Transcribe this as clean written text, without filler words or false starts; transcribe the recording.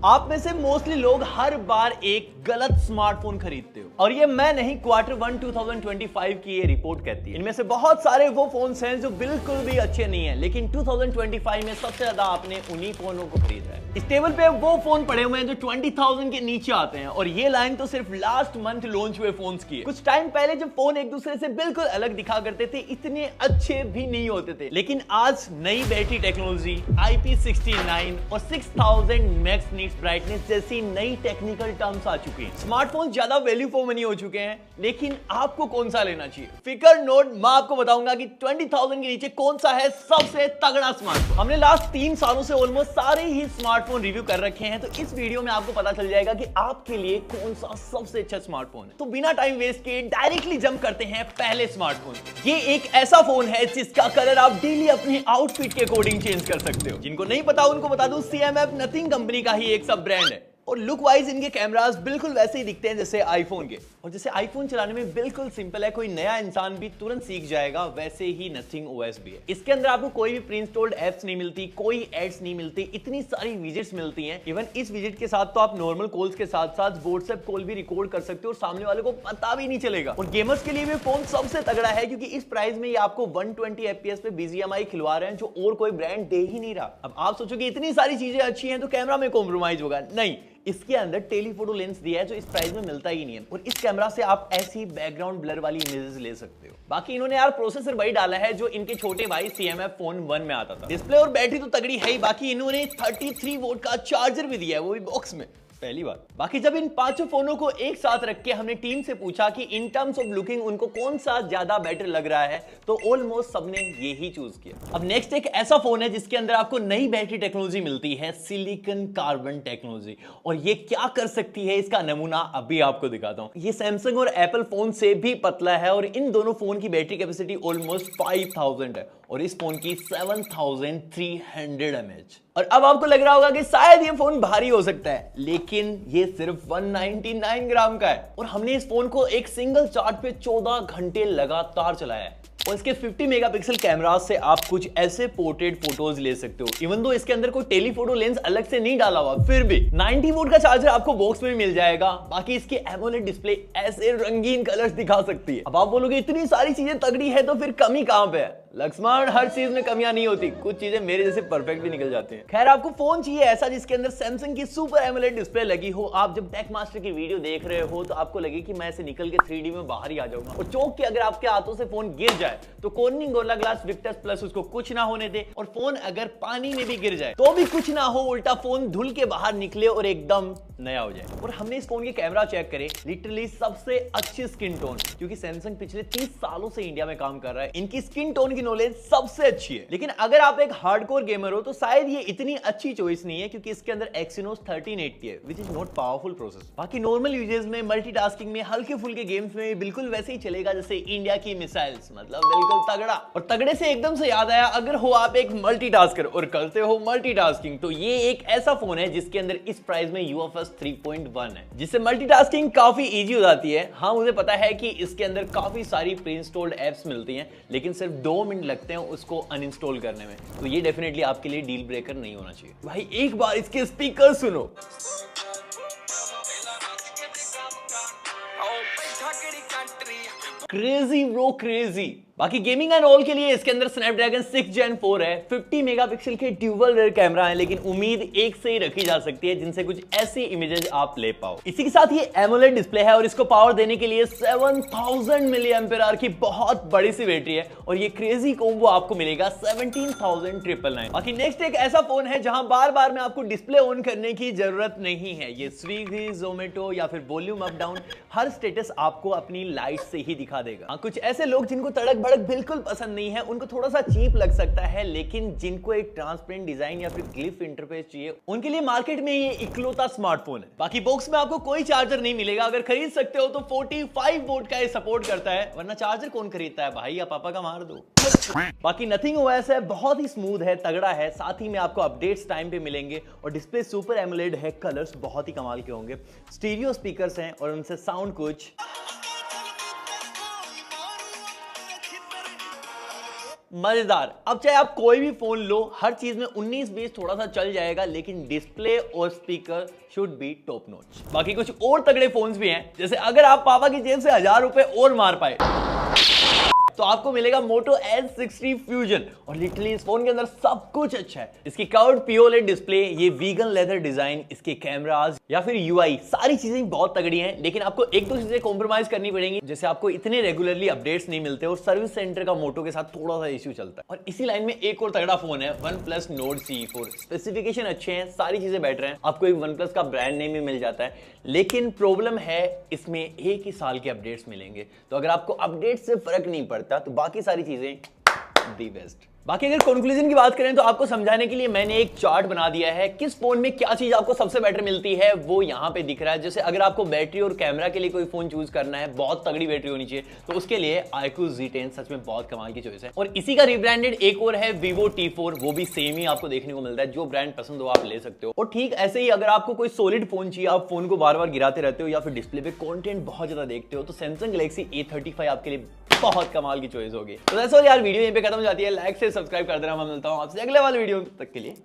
आप में से मोस्टली लोग हर बार एक गलत स्मार्टफोन खरीदते हो और ये मैं नहीं, Q1 2025 की ये रिपोर्ट कहती है। इनमें से बहुत सारे वो फोन्स हैं जो बिल्कुल भी अच्छे नहीं है, लेकिन 2025 में सबसे ज्यादा आपने उन्हीं फोनों को खरीदा है। इस टेबल पे वो फोन पड़े हुए हैं जो 20,000 के नीचे आते हैं और ये लाइन तो सिर्फ लास्ट मंथ लॉन्च हुए फोन्स की है। कुछ टाइम पहले जब फोन एक दूसरे से बिल्कुल अलग दिखा करते थे, इतने अच्छे भी नहीं होते थे, लेकिन आज नई बैटरी टेक्नोलॉजी, IP69 और 6000 मैक्स नीट्स ब्राइटनेस जैसी नई टेक्निकल टर्म्स आ चुकी हैं। स्मार्टफोन ज्यादा वैल्यू फॉर मनी हो चुके हैं, लेकिन आपको कौन सा लेना चाहिए? फिकर नोट, मैं आपको बताऊंगा कि 20,000 के नीचे कौन सा है सबसे तगड़ा स्मार्टफोन। हमने लास्ट 3 सालों से ऑलमोस्ट सारे ही स्मार्टफोन रिव्यू कर रखे हैं, तो इस वीडियो में आपको पता चल जाएगा कि आपके लिए कौन सा सबसे अच्छा स्मार्टफोन है। तो बिना टाइम वेस्ट किए डायरेक्टली जंप करते हैं पहले स्मार्टफोन। ये एक ऐसा फोन है जिसका कलर आप डेली अपने आउटफिट के अकॉर्डिंग चेंज कर सकते हो। जिनको नहीं पता उनको बता दूं, CMF नथिंग कंपनी का ही एक सब ब्रांड है और लुक वाइज इनके कैमरास बिल्कुल वैसे ही दिखते हैं जैसे आईफोन के, और जैसे आईफोन चलाने में बिल्कुल सिंपल है, कोई नया इंसान भी तुरंत सीख जाएगा, वैसे ही नथिंग OS भी है। इसके अंदर आपको कोई भी प्री इंस्टॉल्ड एप्स नहीं मिलती, कोई एड्स नहीं मिलती, इतनी सारी विजेट्स मिलती हैं। इवन इस विजेट के साथ तो आप नॉर्मल कॉल्स के साथ साथ व्हाट्सएप कॉल भी रिकॉर्ड कर सकते हो और सामने वाले को पता भी नहीं चलेगा। और गेमर्स के लिए भी फोन सबसे तगड़ा है, क्योंकि इस प्राइस में ये आपको 120 FPS पे BGMI खिलवा रहे हैं, जो और कोई ब्रांड दे ही नहीं रहा। अब आप सोचोगे इतनी सारी चीजें अच्छी हैं तो कैमरा में कॉम्प्रोमाइज होगा, नहीं, इसके अंदर टेलीफोटो लेंस दिया है जो इस प्राइस में मिलता ही नहीं है, और इस कैमरा से आप ऐसी बैकग्राउंड ब्लर वाली इमेजेस ले सकते हो। बाकी इन्होंने यार प्रोसेसर वही डाला है जो इनके छोटे भाई CMF फोन 1 में आता था। डिस्प्ले और बैटरी तो तगड़ी है ही, बाकी इन्होंने 33 वोल्ट का चार्जर भी दिया है, वो भी बॉक्स में, पहली बार। बाकी जब इन पांचों फोनों को एक साथ रख के हमने टीम से पूछा कि इन टर्म्स ऑफ लुकिंग उनको कौन सा ज्यादा बेटर लग रहा है, तो ऑलमोस्ट सबने ये ही चूज किया। अब नेक्स्ट एक ऐसा फोन है जिसके अंदर आपको नई बैटरी टेक्नोलॉजी मिलती है, सिलिकॉन कार्बन टेक्नोलॉजी, और ये क्या कर सकती है इसका नमूना अभी आपको दिखाता हूं। ये सैमसंग और एप्पल फोन से भी पतला है और इन दोनों फोन की बैटरी कैपेसिटी ऑलमोस्ट 5000 है और इस फोन की 7300 mAh। और अब आपको लग रहा होगा कि शायद ये फोन भारी हो सकता है, लेकिन ये सिर्फ 199 ग्राम का है और हमने इस फोन को एक सिंगल चार्ज पे 14 घंटे लगातार चलाया है। और इसके 50 मेगापिक्सल कैमरा से आप कुछ ऐसे पोर्ट्रेट फोटोज ले सकते हो, इवन दो इसके अंदर कोई टेलीफोटो लेंस अलग से नहीं डाला हुआ, फिर भी 90 वोल्ट का चार्जर आपको बॉक्स में मिल जाएगा। बाकी इसकी एमोलेड डिस्प्ले ऐसे रंगीन कलर्स दिखा सकती है। अब आप बोलोगे इतनी सारी चीजें तगड़ी है तो फिर कमी कहां पे है? लक्ष्मण, हर चीज में कमियां नहीं होती, कुछ चीजें मेरे जैसे परफेक्ट भी निकल जाती हैं। खैर, आपको फोन चाहिए ऐसा जिसके अंदर सैमसंग की सुपर एमोलेड डिस्प्ले लगी हो। आप जब टेक मास्टर की वीडियो देख रहे हो तो आपको लगे कि मैं ऐसे निकल के 3D में बाहर ही आ जाऊंगा, और चौंक के अगर आपके हाथों से फोन गिर जाए तो cornering gorilla glass Victus plus उसको कुछ ना होने दे, और फोन अगर पानी में भी गिर जाए तो भी कुछ ना हो, उल्टा फोन धुल के बाहर निकले और एकदम नया हो जाए। और हमने इस फोन के कैमरा चेक करे, लिटरली सबसे अच्छी स्किन टोन, क्योंकि सैमसंग पिछले 30 सालों से इंडिया में काम कर रहा है, इनकी स्किन टोन की नॉलेज सबसे अच्छी है। लेकिन अगर आप एक हार्डकोर गेमर हो तो शायद ये इतनी अच्छी चॉइस नहीं है, क्योंकि इसके अंदर Exynos 1380 है, which is not powerful processor. बाकी नॉर्मल यूजेस में, मल्टीटास्किंग में, हल्के फुल्के गेम्स में बिल्कुल वैसे ही चलेगा जैसे इंडिया की मिसाइल्स, मतलब बिल्कुल तगड़ा। और तगड़े से एकदम से याद आया, अगर हो आप एक मल्टीटास्कर और करते हो मल्टीटास्किंग, तो ये एक ऐसा फोन है जिसके अंदर इस प्राइस में UFS 3.1 है, जिससे मल्टीटास्किंग काफी इजी हो जाती है। हाँ, मुझे पता है कि इसके अंदर काफी सारी प्री इंस्टॉल्ड एप्स मिलती हैं, लेकिन सिर्फ 2 मिनट लगते हैं उसको अनइंस्टॉल करने में, तो ये डेफिनेटली आपके लिए डील ब्रेकर नहीं होना चाहिए। भाई एक बार इसके स्पीकर सुनो, क्रेजी ब्रो, क्रेजी। बाकी गेमिंग एंड ऑल के लिए इसके अंदर स्नैपड्रैगन 6 Gen 4 है, 50 मेगापिक्सल के ड्यूअल रियर कैमरा है, लेकिन उम्मीद एक से ही रखी जा सकती है जिनसे कुछ ऐसी इमेजेस आप ले पाओ। इसी के साथ ये एमोलेड डिस्प्ले है और इसको पावर देने के लिए 7000 mAh की बहुत बड़ी सी बैटरी है, और ये क्रेजी कॉम्बो आपको मिलेगा 17,999। बाकी नेक्स्ट एक ऐसा फोन है जहां बार बार में आपको डिस्प्ले ऑन करने की जरूरत नहीं है। ये स्विगी, जोमेटो या फिर वॉल्यूम अप डाउन हर स्टेटस आपको अपनी लाइट से ही दिखा देगा। कुछ ऐसे लोग जिनको तड़क भड़क बिल्कुल पसंद नहीं है, उनको थोड़ा सा चीप लग सकता है, लेकिन जिनको एक ट्रांसपेरेंट डिजाइन या फिर ग्लिफ इंटरफेस चाहिए, उनके लिए मार्केट में ये इकलौता स्मार्टफोन है। बाकी बॉक्स में आपको कोई चार्जर नहीं मिलेगा, अगर खरीद सकते हो तो 45 वोल्ट का ये सपोर्ट करता है, वरना चार्जर कौन खरीदता है भाई, या पापा का मार दो। बाकी नथिंग OS है, बहुत ही स्मूथ है, तगड़ा है, साथ ही में आपको अपडेट्स टाइम पे मिलेंगे, और डिस्प्ले सुपर एमोलेड है, कलर्स बहुत ही कमाल के होंगे, स्टीरियो स्पीकर्स हैं और उनसे साउंड कुछ मजेदार। अब चाहे आप कोई भी फोन लो, हर चीज में 19-20 थोड़ा सा चल जाएगा, लेकिन डिस्प्ले और speaker should be top notch. बाकी कुछ और तगड़े फोन्स भी हैं, जैसे अगर आप पापा की जेब से 1000 रुपए और मार पाए तो आपको मिलेगा Moto S60 Fusion। और लिटरली इस फोन के अंदर सब कुछ अच्छा है। इसकी कर्व्ड POLED डिस्प्ले, ये वीगन लेदर डिजाइन, इसके कैमरास या फिर UI, सारी चीजें बहुत तगड़ी हैं। लेकिन आपको एक दो चीजें कॉम्प्रोमाइज करनी पड़ेंगी, जैसे आपको इतने रेगुलरली अपडेट्स नहीं मिलते और सर्विस सेंटर का मोटो के साथ थोड़ा सा इश्यू चलता है। और इसी लाइन में एक और तगड़ा फोन है OnePlus Nord CE4। स्पेसिफिकेशन अच्छे हैं, सारी चीजें बेटर हैं, आपको एक OnePlus का ब्रांड नेम भी मिल जाता है, लेकिन प्रॉब्लम है इसमें एक ही साल के अपडेट्स मिलेंगे। तो अगर आपको अपडेट से फर्क नहीं पड़ता तो बाकी सारी चीजें दी बेस्ट। बाकी अगर कंक्लूजन की बात करें तो आपको समझाने के लिए मैंने एक चार्ट बना दिया है, किस फोन में क्या चीज आपको सबसे बेटर मिलती है वो यहां पे दिख रहा है। जैसे अगर आपको बैटरी और कैमरा के लिए कोई फोन चूज करना है, बहुत तगड़ी बैटरी होनी चाहिए, तो उसके लिए iQOO Z10 सच में बहुत कमाल की चॉइस है। और इसी का रिब्रांडेड एक और है Vivo T4, वो भी सेम ही आपको देखने को मिलता है। जो ब्रांड पसंद हो आप ले सकते हो। और ठीक ऐसे ही अगर आपको कोई सॉलिड फोन चाहिए, आप फोन को बार बार गिराते रहते हो या फिर डिस्प्ले पे कंटेंट बहुत ज्यादा देखते हो, तो Samsung Galaxy A35 आपके लिए बहुत कमाल की चॉइस होगी। तो दैट्स ऑल यार, वीडियो यहीं पे खत्म हो जाती है। लाइक से सब्सक्राइब कर देना। मैं मिलता हूं आपसे अगले वाले वीडियो तक के लिए।